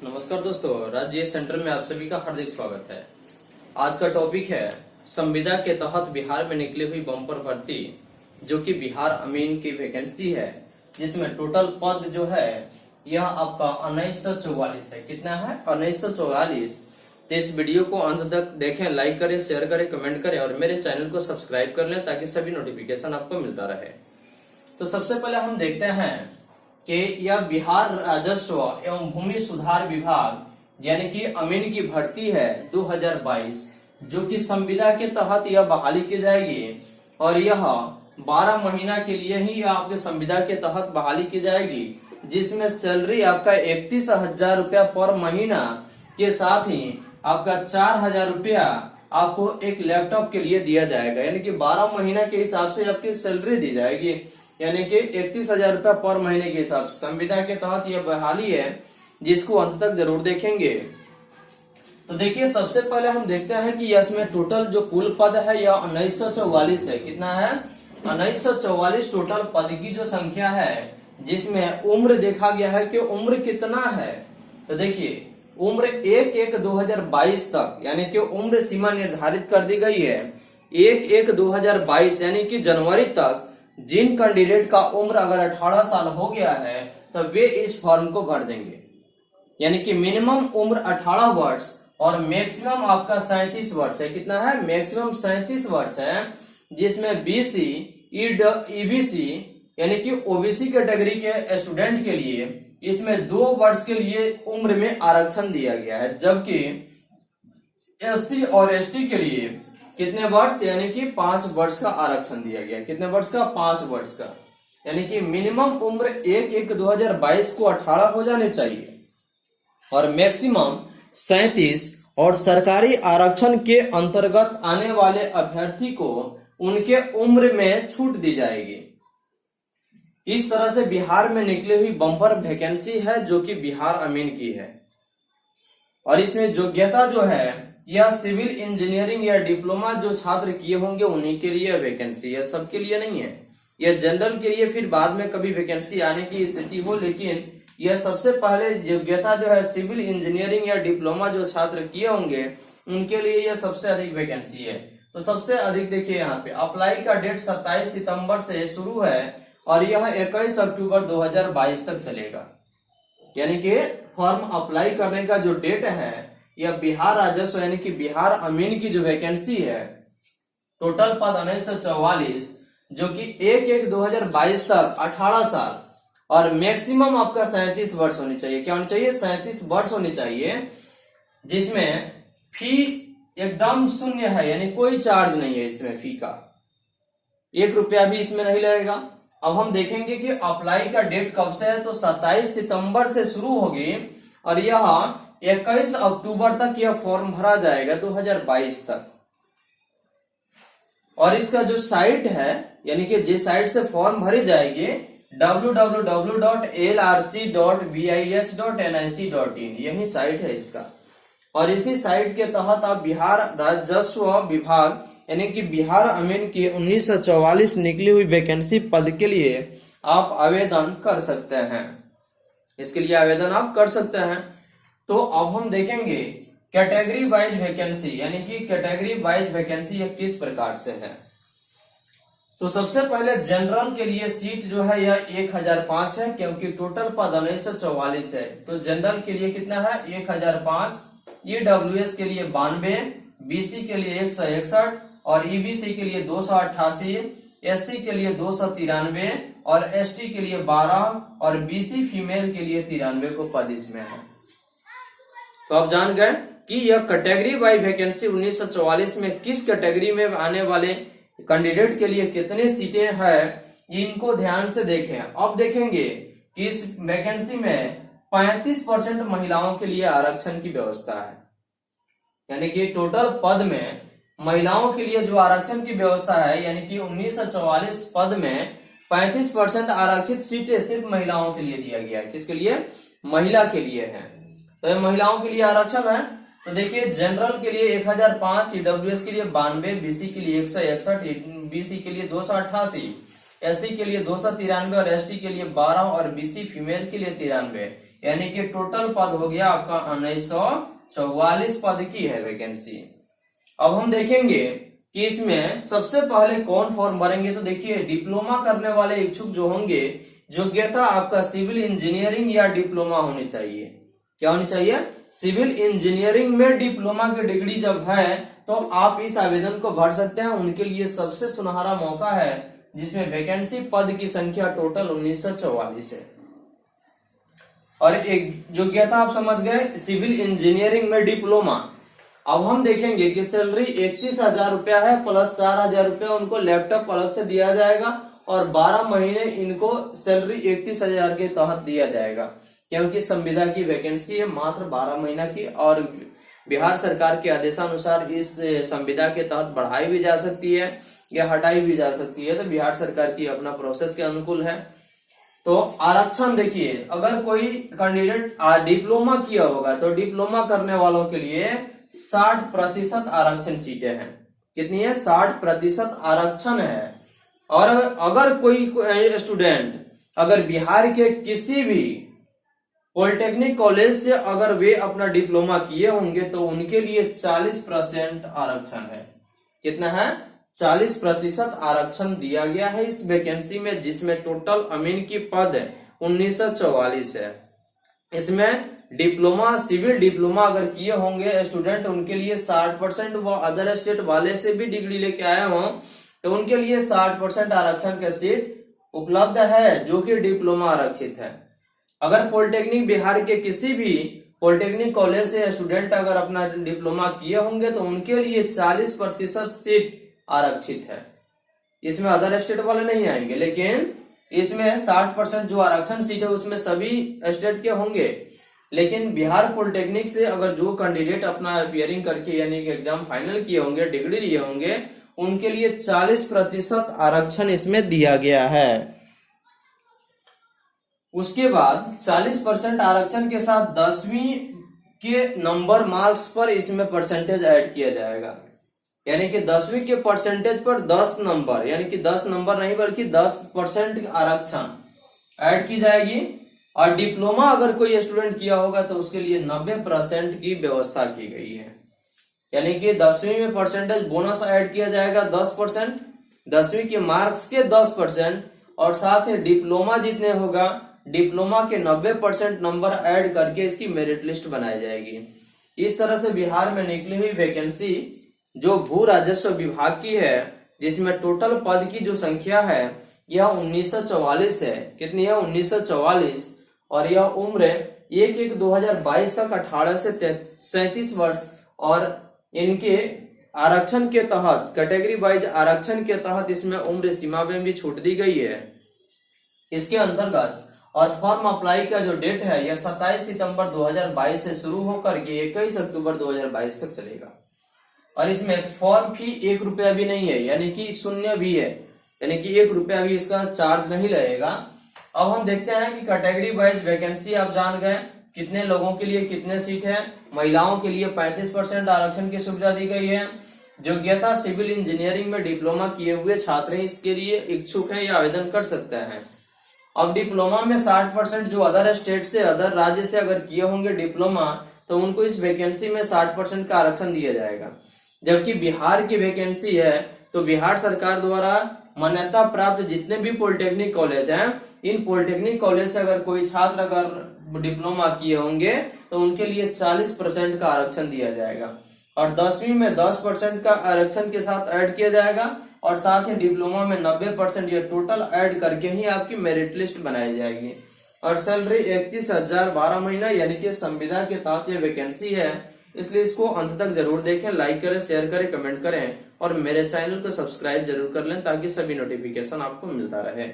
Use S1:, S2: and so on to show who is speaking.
S1: नमस्कार दोस्तों, राज्य सेंटर में आप सभी का हार्दिक स्वागत है। आज का टॉपिक है संविदा के तहत बिहार में निकली हुई बम्पर भर्ती, जो कि बिहार अमीन की वैकेंसी है, जिसमें टोटल पद जो है यह आपका 1944 है। कितना है? 1944। तो इस वीडियो को अंत तक देखें, लाइक करें, शेयर करें, कमेंट करें और मेरे चैनल को सब्सक्राइब कर लें ताकि सभी नोटिफिकेशन आपको मिलता रहे। तो सबसे पहले हम देखते हैं कि यह बिहार राजस्व एवं भूमि सुधार विभाग यानी कि अमीन की भर्ती है 2022, जो कि संविदा के तहत यह बहाली की जाएगी और यह 12 महीना के लिए ही आपके संविदा के तहत बहाली की जाएगी, जिसमें सैलरी आपका 31,000 रुपया पर महीना के साथ ही आपका 4,000 रुपया आपको एक लैपटॉप के लिए दिया जाएगा। यानी कि 12 महीना के हिसाब से आपकी सैलरी दी जाएगी, यानी कि 31,000 रुपया पर महीने के हिसाब से संविदा के तहत यह बहाली है, जिसको अंत तक जरूर देखेंगे। तो देखिए, सबसे पहले हम देखते हैं कि इसमें टोटल जो कुल पद है यह 1944 है। कितना है? 1944 टोटल पद की जो संख्या है, जिसमें उम्र देखा गया है कि उम्र कितना है। तो देखिए, उम्र 1/1/2022 तक यानी कि उम्र सीमा निर्धारित कर दी गई है 1/1/2022 यानी कि जनवरी तक। जिन कैंडिडेट का उम्र अगर 18 साल हो गया है तो वे इस फॉर्म को भर देंगे। यानी कि मिनिमम उम्र 18 वर्ष और मैक्सिमम आपका 37 वर्ष है। कितना है? मैक्सिमम 37 वर्ष है, जिसमें बीसी, ईबीसी यानी कि ओबीसी कैटेगरी के स्टूडेंट के लिए इसमें 2 वर्ष के लिए उम्र में आरक्षण दिया गया है, जबकि एससी और एसटी के लिए कितने वर्ष यानी कि 5 वर्ष का आरक्षण दिया गया। कितने वर्ष का? 5 वर्ष का। यानी कि मिनिमम उम्र 1/1/2022 को 18 हो जानी चाहिए और मैक्सिमम 37, और सरकारी आरक्षण के अंतर्गत आने वाले अभ्यर्थी को उनके उम्र में छूट दी जाएगी। इस तरह से बिहार में निकली हुई बम्पर वैकेंसी है, जो कि बिहार अमीन की है। और इसमें योग्यता जो है यह सिविल इंजीनियरिंग या डिप्लोमा जो छात्र किए होंगे उन्हीं के लिए वैकेंसी है, सबके लिए नहीं है। यह जनरल के लिए फिर बाद में कभी वैकेंसी आने की स्थिति हो, लेकिन यह सबसे पहले योग्यता जो है सिविल इंजीनियरिंग या डिप्लोमा जो छात्र किए होंगे उनके लिए यह सबसे अधिक वैकेंसी है। तो सबसे अधिक देखिए, यहाँ पे अप्लाई का डेट 27 सितंबर से शुरू है और यह 21 अक्टूबर 2022 तक चलेगा। यानी कि फॉर्म अप्लाई करने का जो डेट है यह बिहार राजस्व यानी कि बिहार अमीन की जो वैकेंसी है, टोटल पद 1944, जो कि 1/1/2022 तक 18 साल और मैक्सिमम आपका 37 वर्ष होनी चाहिए। क्या होनी चाहिए? 37 वर्ष होनी चाहिए, जिसमें फी एकदम शून्य है, यानी कोई चार्ज नहीं है इसमें फी का, 1 रुपया भी इसमें नहीं लगेगा। अब हम देखेंगे कि अप्लाई का डेट कब से है। तो 27 सितंबर से शुरू होगी और यह 21 अक्टूबर तक यह फॉर्म भरा जाएगा 2022 तक। और इसका जो साइट है यानी कि जिस साइट से फॉर्म भरी जाएगी www.lrc.bis.nic.in, यही साइट है इसका। और इसी साइट के तहत आप बिहार राजस्व विभाग यानी कि बिहार अमीन की 1944 निकली हुई वैकेंसी पद के लिए आप आवेदन कर सकते हैं। इसके लिए आवेदन आप कर सकते हैं। तो अब हम देखेंगे कैटेगरी वाइज वैकेंसी, यानी कि कैटेगरी वाइज वैकेंसी किस प्रकार से है। तो सबसे पहले जनरल के लिए सीट जो है यह 1005 है, क्योंकि टोटल पद 1944 है। तो जनरल के लिए कितना है? 1005, ईडब्ल्यूएस के लिए 92, बीसी के लिए 161 और ईबीसी के लिए 288, एससी के लिए 293 और एसटी के लिए 12 और बीसी फीमेल के लिए 93 को पद इसमें है। तो आप जान गए कि यह कैटेगरी वाइज वैकेंसी 1944 में किस कैटेगरी में आने वाले कैंडिडेट के लिए कितनी सीटें हैं, इनको ध्यान से देखें। अब देखेंगे कि इस वैकेंसी में 35% महिलाओं के लिए आरक्षण की व्यवस्था है। यानी कि टोटल पद में महिलाओं के लिए जो आरक्षण की व्यवस्था है, यानी कि 1944 पद में 35% आरक्षित सीटें सिर्फ महिलाओं के लिए दिया गया है। किसके लिए? महिला के लिए है। तो ये महिलाओं के लिए आरक्षण है। तो देखिए, जनरल के लिए 1005, ईडब्ल्यूएस के लिए 92, बीसी के लिए 161, बीसी के लिए 288, एससी के लिए 293 और एसटी के लिए 12 और बीसी फीमेल के लिए 93। यानी कि टोटल पद हो गया आपका 1944 पद की है वैकेंसी। अब हम देखेंगे कि इसमें सबसे पहले कौन फॉर्म भरेंगे। तो देखिए, डिप्लोमा करने वाले इच्छुक जो होंगे, योग्यता आपका सिविल इंजीनियरिंग या डिप्लोमा होनी चाहिए। क्या होनी चाहिए? सिविल इंजीनियरिंग में डिप्लोमा की डिग्री जब है तो आप इस आवेदन को भर सकते हैं। उनके लिए सबसे सुनहरा मौका है, जिसमें वैकेंसी पद की संख्या टोटल 1944 है। और एक योग्यता आप समझ गए, सिविल इंजीनियरिंग में डिप्लोमा। अब हम देखेंगे कि सैलरी 31,000 रुपया है, प्लस 4,000 रुपया उनको लैपटॉप अलग से दिया जाएगा, और 12 महीने इनको सैलरी 31,000 के तहत दिया जाएगा, क्योंकि संविदा की वैकेंसी है मात्र 12 महीना की। और बिहार सरकार के आदेशानुसार इस संविदा के तहत बढ़ाई भी जा सकती है या हटाई भी जा सकती है, तो बिहार सरकार की अपना प्रोसेस के अनुकूल है। तो आरक्षण देखिए, अगर कोई कैंडिडेट डिप्लोमा किया होगा तो डिप्लोमा करने वालों के लिए 60% आरक्षण सीटें हैं। कितनी है? 60% आरक्षण है। और अगर कोई स्टूडेंट अगर बिहार के किसी भी पॉलिटेक्निक कॉलेज से अगर वे अपना डिप्लोमा किए होंगे तो उनके लिए 40% आरक्षण है। कितना है? 40% आरक्षण दिया गया है इस वैकेंसी में, जिसमें टोटल अमीन की पद 1944 है। इसमें डिप्लोमा, सिविल डिप्लोमा अगर किए होंगे स्टूडेंट, उनके लिए 60%, वो अदर स्टेट वाले से भी डिग्री लेके आए हों तो उनके लिए 60% आरक्षण का सीट उपलब्ध है, जो कि डिप्लोमा आरक्षित है। अगर पॉलिटेक्निक बिहार के किसी भी पॉलिटेक्निक कॉलेज से स्टूडेंट अगर अपना डिप्लोमा किए होंगे तो उनके लिए 40% सीट आरक्षित है। इसमें अदर स्टेट वाले नहीं आएंगे, लेकिन इसमें 60% जो आरक्षण सीट है उसमें सभी स्टेट के होंगे। लेकिन बिहार पॉलिटेक्निक से अगर जो कैंडिडेट अपना अपियरिंग करके यानी कि एग्जाम फाइनल किए होंगे, डिग्री लिए होंगे, उनके लिए 40% आरक्षण इसमें दिया गया है। उसके बाद 40% आरक्षण के साथ 10वीं के नंबर मार्क्स पर इसमें परसेंटेज ऐड किया जाएगा। यानी कि 10वीं के परसेंटेज पर 10 नंबर, यानी कि 10 नंबर नहीं बल्कि 10% आरक्षण ऐड की जाएगी। और डिप्लोमा अगर कोई स्टूडेंट किया होगा तो उसके लिए 90% की व्यवस्था की गई है। यानी कि 10वीं में परसेंटेज बोनस ऐड किया जाएगा 10%, 10वीं के मार्क्स के 10%, और साथ ही डिप्लोमा जितने होगा डिप्लोमा के 90% नंबर ऐड करके इसकी मेरिट लिस्ट बनाई जाएगी। इस तरह से बिहार में निकली हुई वैकेंसी जो भू राजस्व विभाग की है, जिसमें टोटल पद की जो संख्या है यह 1944 है। कितनी है? 1944। और यह उम्र 1/1/2022 तक 18 से 37 वर्ष, और इनके आरक्षण के तहत कैटेगरी वाइज आरक्षण के तहत इसमें उम्र सीमा में भी छूट दी गई है इसके अंतर्गत। और फॉर्म अप्लाई का जो डेट है यह 27 सितंबर 2022 से शुरू होकर के 21 अक्टूबर 2022 तक चलेगा। और इसमें फॉर्म फी 1 रुपया भी नहीं है, यानी कि शून्य भी है, यानी कि 1 रुपया भी इसका चार्ज नहीं लगेगा। अब हम देखते हैं कि कैटेगरी वाइज वैकेंसी आप जान गए, कितने लोगों के लिए कितने सीट है। महिलाओं के लिए 35% आरक्षण की सुविधा दी गई है। योग्यता सिविल इंजीनियरिंग में डिप्लोमा किए हुए छात्र इसके लिए इच्छुक है या आवेदन कर सकते हैं। अब डिप्लोमा में 60% जो अदर स्टेट से, अदर राज्य से अगर किए होंगे डिप्लोमा, तो उनको इस वैकेंसी में 60% का आरक्षण दिया जाएगा। जबकि बिहार की वैकेंसी है तो बिहार सरकार द्वारा मान्यता प्राप्त जितने भी पॉलिटेक्निक कॉलेज हैं, इन पॉलिटेक्निक कॉलेज से अगर कोई छात्र अगर डिप्लोमा किए होंगे तो उनके लिए 40% का आरक्षण दिया जाएगा। और 10वीं में 10% का आरक्षण के साथ ऐड किया जाएगा, और साथ ही डिप्लोमा में 90% ये टोटल ऐड करके ही आपकी मेरिट लिस्ट बनाई जाएगी। और सैलरी 31,000 12 महीना, यानी कि संविदा के तहत ये वैकेंसी है, इसलिए इसको अंत तक जरूर देखें, लाइक करें, शेयर करें, कमेंट करें, और मेरे चैनल को सब्सक्राइब जरूर कर लें ताकि सभी नोटिफिकेशन आपको मिलता रहे।